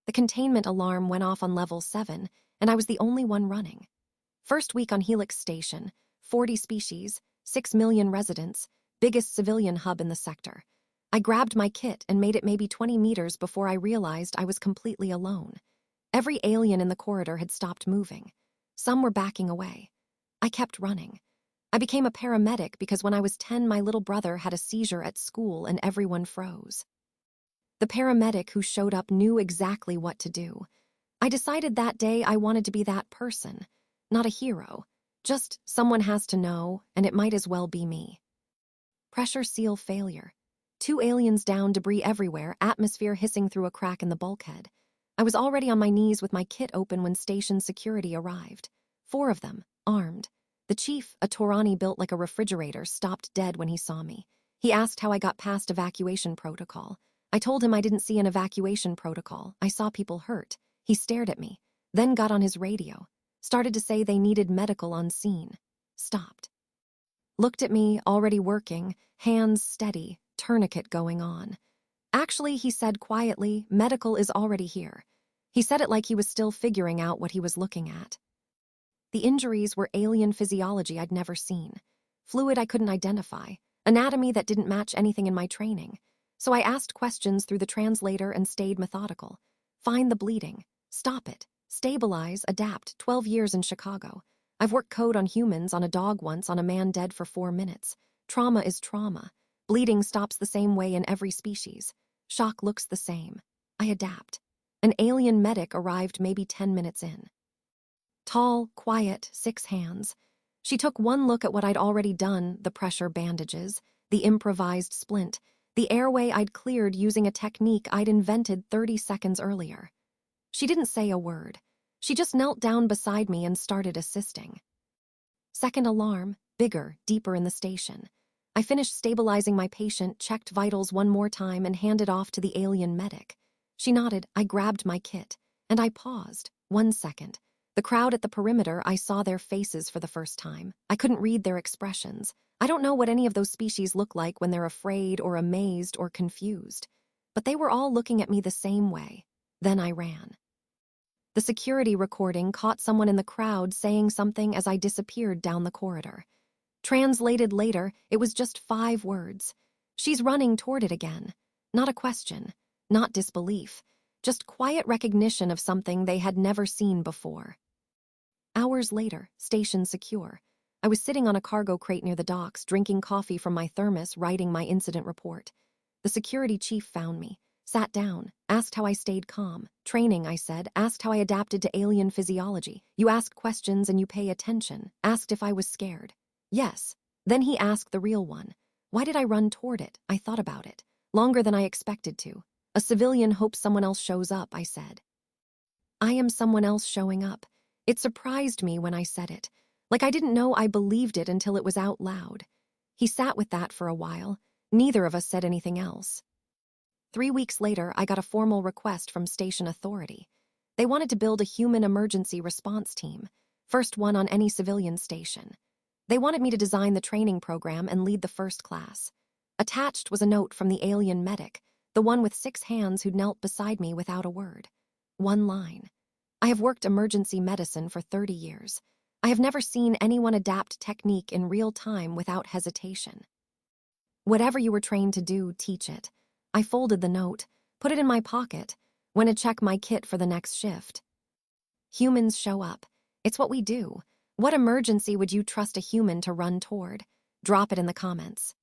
The containment alarm went off on level 7, and I was the only one running. First week on Helix Station, 40 species, 6 million residents, biggest civilian hub in the sector. I grabbed my kit and made it maybe 20 meters before I realized I was completely alone. Every alien in the corridor had stopped moving. Some were backing away. I kept running. I became a paramedic because when I was 10, my little brother had a seizure at school and everyone froze. The paramedic who showed up knew exactly what to do. I decided that day I wanted to be that person, not a hero, just someone has to know, and it might as well be me. Pressure seal failure. 2 aliens down, debris everywhere, atmosphere hissing through a crack in the bulkhead. I was already on my knees with my kit open when station security arrived. 4 of them, armed. The chief, a Taurani built like a refrigerator, stopped dead when he saw me. He asked how I got past evacuation protocol. I told him I didn't see an evacuation protocol. I saw people hurt. He stared at me, then got on his radio. Started to say they needed medical on scene. Stopped. Looked at me, already working, hands steady, tourniquet going on. Actually, he said quietly, medical is already here. He said it like he was still figuring out what he was looking at. The injuries were alien physiology I'd never seen. Fluid I couldn't identify. Anatomy that didn't match anything in my training. So I asked questions through the translator and stayed methodical. Find the bleeding. Stop it. Stabilize, adapt. 12 years in Chicago. I've worked code on humans, on a dog once, on a man dead for 4 minutes. Trauma is trauma. Bleeding stops the same way in every species. Shock looks the same. I adapt. An alien medic arrived maybe 10 minutes in. Tall, quiet, 6 hands. She took one look at what I'd already done, the pressure bandages, the improvised splint, the airway I'd cleared using a technique I'd invented 30 seconds earlier. She didn't say a word. She just knelt down beside me and started assisting. Second alarm, bigger, deeper in the station. I finished stabilizing my patient, checked vitals one more time, and handed off to the alien medic. She nodded. I grabbed my kit, and I paused. 1 second. The crowd at the perimeter, I saw their faces for the first time. I couldn't read their expressions. I don't know what any of those species look like when they're afraid or amazed or confused. But they were all looking at me the same way. Then I ran. The security recording caught someone in the crowd saying something as I disappeared down the corridor. Translated later, it was just 5 words. She's running toward it again. Not a question, not disbelief, just quiet recognition of something they had never seen before. Hours later, station secure. I was sitting on a cargo crate near the docks, drinking coffee from my thermos, writing my incident report. The security chief found me, sat down, asked how I stayed calm. Training, I said, asked how I adapted to alien physiology. You ask questions and you pay attention. Asked if I was scared. Yes. Then he asked the real one. Why did I run toward it? I thought about it. Longer than I expected to. A civilian hopes someone else shows up, I said. I am someone else showing up. It surprised me when I said it. Like I didn't know I believed it until it was out loud. He sat with that for a while. Neither of us said anything else. 3 weeks later, I got a formal request from station authority. They wanted to build a human emergency response team, first one on any civilian station. They wanted me to design the training program and lead the first class. Attached was a note from the alien medic, the one with 6 hands who knelt beside me without a word. 1 line. I have worked emergency medicine for 30 years. I have never seen anyone adapt technique in real time without hesitation. Whatever you were trained to do, teach it. I folded the note, put it in my pocket, went to check my kit for the next shift. Humans show up. It's what we do. What emergency would you trust a human to run toward? Drop it in the comments.